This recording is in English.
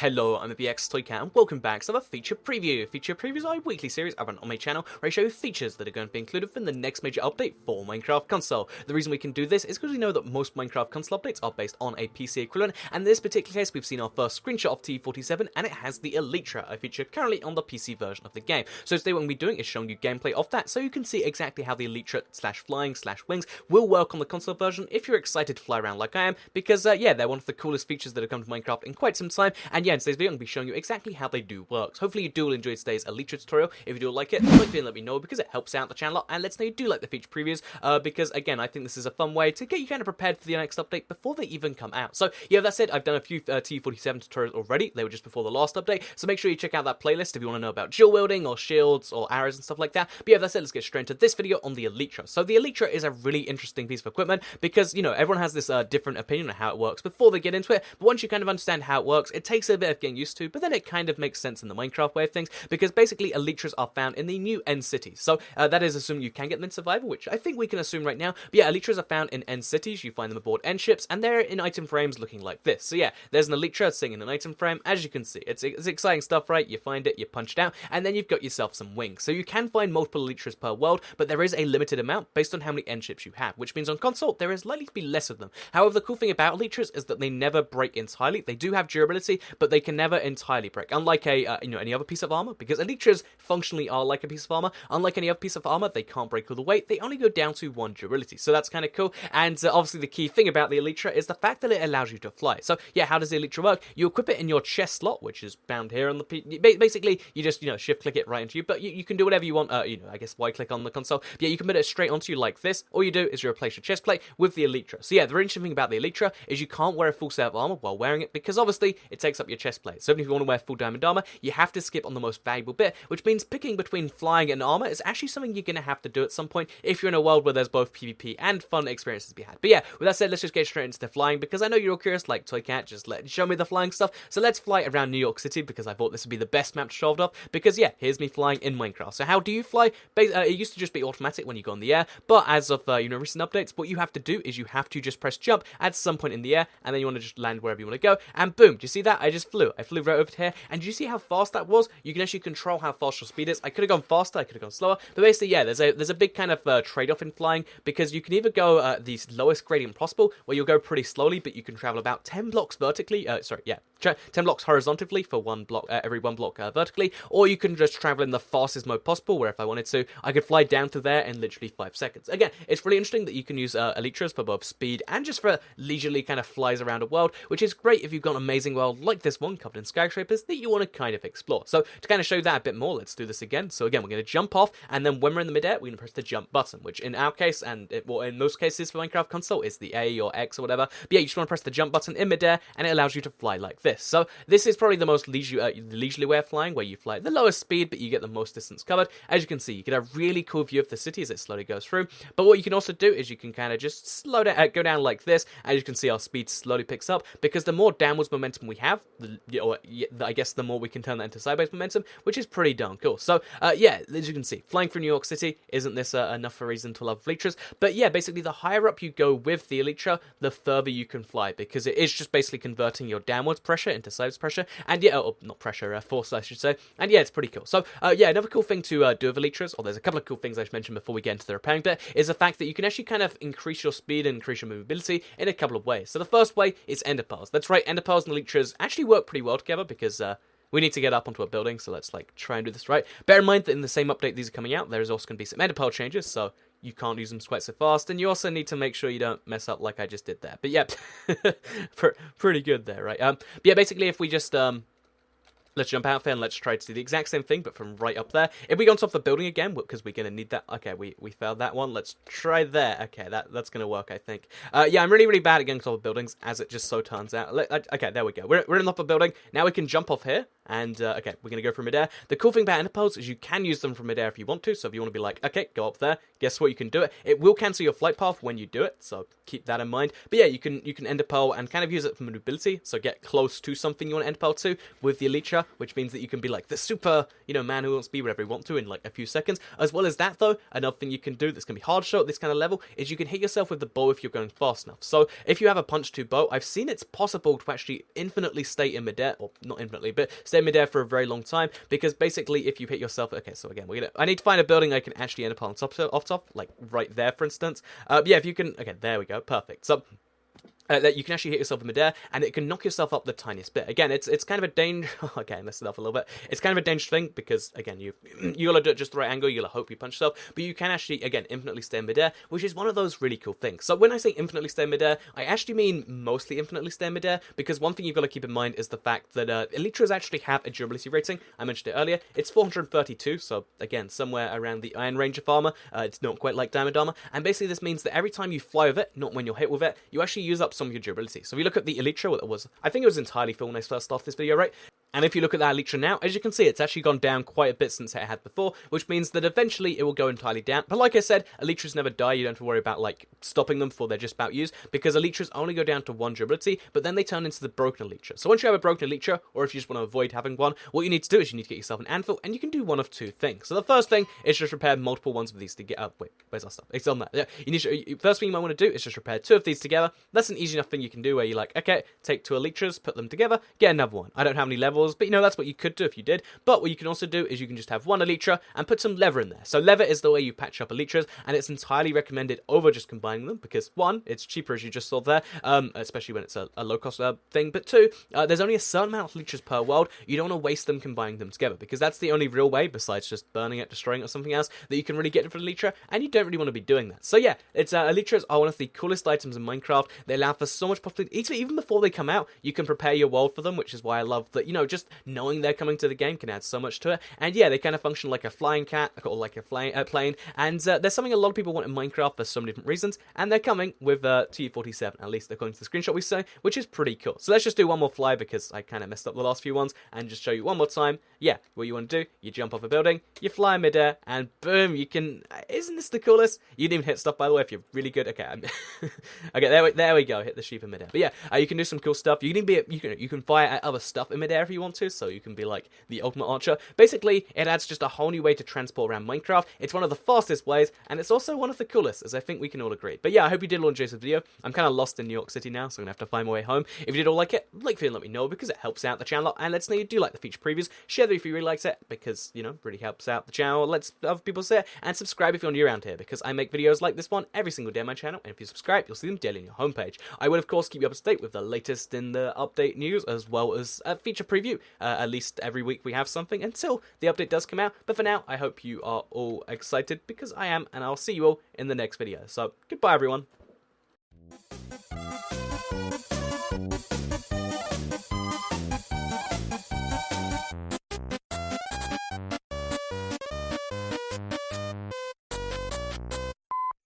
Hello, I'm a BX Toycat and welcome back to the Feature Preview. Feature Previews are a weekly series I run on my channel where I show you features that are going to be included in the next major update for Minecraft console. The reason we can do this is because we know that most Minecraft console updates are based on a PC equivalent, and in this particular case we've seen our first screenshot of TU47 and it has the Elytra, a feature currently on the PC version of the game. So today what we'll be doing is showing you gameplay of that so you can see exactly how the Elytra /flying/wings will work on the console version if you're excited to fly around like I am, because yeah, they're one of the coolest features that have come to Minecraft in quite some time, and yeah, in today's video I'm going to be showing you exactly how they do work. So hopefully you do enjoy today's Elytra tutorial. If you do like it, like it, let me know because it helps out the channel and lets know you do like the feature previews, because again, I think this is a fun way to get you kind of prepared for the next update before they even come out. So yeah, that said, I've done a few TU47 tutorials already. They were just before the last update, so make sure you check out that playlist if you want to know about dual wielding or shields or arrows and stuff like that. But yeah, that said, let's get straight into this video on the Elytra. So the Elytra is a really interesting piece of equipment because, you know, everyone has this different opinion on how it works before they get into it, but once you kind of understand how it works, it takes a bit of getting used to, but then it kind of makes sense in the Minecraft way of things, because basically Elytras are found in the new end cities. So that is assuming you can get them in survival, which I think we can assume right now. But yeah, Elytras are found in end cities. You find them aboard end ships, and they're in item frames looking like this. So yeah, there's an Elytra sitting in an item frame. As you can see, it's exciting stuff, right? You find it, you punch it out, and then you've got yourself some wings. So you can find multiple Elytras per world, but there is a limited amount based on how many end ships you have, which means on console there is likely to be less of them. However, the cool thing about Elytras is that they never break entirely. They do have durability, but they can never entirely break, unlike any other piece of armor, because Elytras functionally are like a piece of armor. Unlike any other piece of armor, they can't break all the way. They only go down to 1 durability, so that's kind of cool. And obviously the key thing about the Elytra is the fact that it allows you to fly. So yeah, how does the Elytra work? You equip it in your chest slot, which is found here on the basically you just shift click it right into you, but you can do whatever you want. I guess right click on the console. But yeah, you can put it straight onto you like this. All you do is you replace your chest plate with the Elytra. So yeah, the interesting thing about the Elytra is you can't wear a full set of armor while wearing it, because obviously it takes up your chest plate. So even if you want to wear full diamond armor, you have to skip on the most valuable bit, which means picking between flying and armor is actually something you're going to have to do at some point if you're in a world where there's both PvP and fun experiences to be had. But yeah, with that said, let's just get straight into the flying, because I know you're all curious, like, Toycat, just show me the flying stuff. So let's fly around New York City, because I thought this would be the best map to show it off, because yeah, here's me flying in Minecraft. So how do you fly? It used to just be automatic when you go in the air, but as of recent updates, what you have to do is you have to just press jump at some point in the air, and then you want to just land wherever you want to go, and boom, do you see that? I just flew. I flew right over here, and do you see how fast that was? You can actually control how fast your speed is. I could have gone faster, I could have gone slower, but basically, yeah, there's a big kind of trade-off in flying, because you can either go the lowest gradient possible, where you'll go pretty slowly, but you can travel about 10 blocks vertically, 10 blocks horizontally for one block, every 1 block vertically, or you can just travel in the fastest mode possible, where if I wanted to, I could fly down to there in literally 5 seconds. Again, it's really interesting that you can use Elytras for both speed and just for leisurely kind of flies around a world, which is great if you've got an amazing world like this one covered in skyscrapers that you want to kind of explore. So to kind of show that a bit more, let's do this again. So again, we're going to jump off, and then when we're in the midair, we're going to press the jump button, which in our case, and in most cases for Minecraft console, is the A or X or whatever. But yeah, you just want to press the jump button in midair, and it allows you to fly like this. So this is probably the most leisurely way of flying, where you fly at the lowest speed, but you get the most distance covered. As you can see, you get a really cool view of the city as it slowly goes through. But what you can also do is you can kind of just slow down, go down like this. As you can see, our speed slowly picks up, because the more downwards momentum we have, I guess the more we can turn that into sideways momentum, which is pretty darn cool. So yeah, as you can see, flying through New York City, isn't this enough for a reason to love Elytras? But yeah, basically the higher up you go with the Elytra, the further you can fly, because it is just basically converting your downwards pressure into sideways pressure, and yeah, not pressure, force I should say, and yeah, it's pretty cool. So yeah, another cool thing to do with Elytras, or there's a couple of cool things I should mention before we get into the repairing bit, is the fact that you can actually kind of increase your speed and increase your movability in a couple of ways. So the first way is ender pearls. That's right, ender pearls and Elytras actually work pretty well together, because we need to get up onto a building, so let's try and do this right. Bear in mind that in the same update these are coming out, there is also going to be some ender pearl changes, so you can't use them quite so fast, and you also need to make sure you don't mess up like I just did there. But yeah, pretty good there, right? But yeah, basically if we just let's jump out there and let's try to do the exact same thing, but from right up there. If we go on top of the building again, because we're going to need that. Okay, we failed that one. Let's try there. Okay, that's going to work, I think. Yeah, I'm really bad at getting on top of buildings, as it just so turns out. Okay, there we go. We're in the top of the building. Now we can jump off here, and okay, we're going to go from midair. The cool thing about ender pearls is you can use them from midair if you want to, so if you want to be like, okay, go up there, guess what, you can do it. It will cancel your flight path when you do it, so keep that in mind. But yeah, you can ender pearl and kind of use it for maneuverability, so get close to something you want to ender pearl to with the Elytra, which means that you can be like the super, you know, man who wants to be whatever you want to in like a few seconds. As well as that though, another thing you can do that's going to be hard to show at this kind of level is you can hit yourself with the bow if you're going fast enough. So if you have a punch to bow, I've seen it's possible to actually infinitely stay in midair, or not infinitely, but stay in midair for a very long time, because basically if you hit yourself, okay, so again, I need to find a building I can actually ender pearl off top, like right there for instance. Yeah, if you can, okay, there we go, perfect. So that you can actually hit yourself in midair, and it can knock yourself up the tiniest bit. Again, it's kind of a danger. Okay, I messed it up a little bit. It's kind of a dangerous thing because again, you gotta do it just the right angle. You gotta hope you punch yourself, but you can actually again infinitely stay in midair, which is one of those really cool things. So when I say infinitely stay in midair, I actually mean mostly infinitely stay in midair, because one thing you've got to keep in mind is the fact that Elytras actually have a durability rating. I mentioned it earlier. It's 432, so again somewhere around the Iron Ranger armor. It's not quite like Diamond armor, and basically this means that every time you fly with it, not when you're hit with it, you actually use up some of your durability. So if you look at the Elytra, I think it was entirely full when I first started this video, right? And if you look at that Elytra now, as you can see, it's actually gone down quite a bit since it had before, which means that eventually it will go entirely down. But like I said, Elytras never die. You don't have to worry about, like, stopping them before they're just about used, because Elytras only go down to 1 durability, but then they turn into the broken Elytra. So once you have a broken Elytra, or if you just want to avoid having one, what you need to do is you need to get yourself an anvil, and you can do one of 2 things. So the first thing is just repair multiple ones of these to get up. Wait, where's our stuff? It's on that. Yeah, first thing you might want to do is just repair 2 of these together. That's an easy enough thing you can do where you're like, okay, take 2 Elytras, put them together, get another one. I don't have any levels, but you know, that's what you could do if you did. But what you can also do is you can just have 1 Elytra and put some leather in there. So leather is the way you patch up Elytras, and it's entirely recommended over just combining them, because 1, it's cheaper as you just saw there, especially when it's a low cost thing, but 2, there's only a certain amount of Elytras per world. You don't want to waste them combining them together, because that's the only real way, besides just burning it, destroying it, or something else, that you can really get for an Elytra, and you don't really want to be doing that. So yeah, it's Elytras are one of the coolest items in Minecraft. They allow for so much profitability. Even before they come out, you can prepare your world for them, which is why I love that, you know, just knowing they're coming to the game can add so much to it. And yeah, they kind of function like a flying cat, or like a plane, and there's something a lot of people want in Minecraft for so many different reasons, and they're coming with TU47, at least according to the screenshot we saw, which is pretty cool. So let's just do one more fly, because I kind of messed up the last few ones, and just show you one more time. Yeah, what you want to do, you jump off a building, you fly midair, and boom, you can, isn't this the coolest? You didn't even hit stuff, by the way, if you're really good. Okay, okay, there we go, hit the sheep in midair. But yeah, you can do some cool stuff. You can fire at other stuff in midair if you want to, so you can be like the ultimate archer. Basically, it adds just a whole new way to transport around Minecraft. It's one of the fastest ways, and it's also one of the coolest, as I think we can all agree. But yeah, I hope you did all enjoy this video. I'm kind of lost in New York City now, so I'm going to have to find my way home. If you did all like it, let me know, because it helps out the channel, and lets us know you do like the feature previews. Share them if you really liked it, because, you know, really helps out the channel, lets other people see it, and subscribe if you're new around here, because I make videos like this one every single day on my channel, and if you subscribe, you'll see them daily on your homepage. I will, of course, keep you up to date with the latest in the update news, as well as a feature preview. At least every week we have something until the update does come out. But for now, I hope you are all excited, because I am, and I'll see you all in the next video. So, goodbye everyone.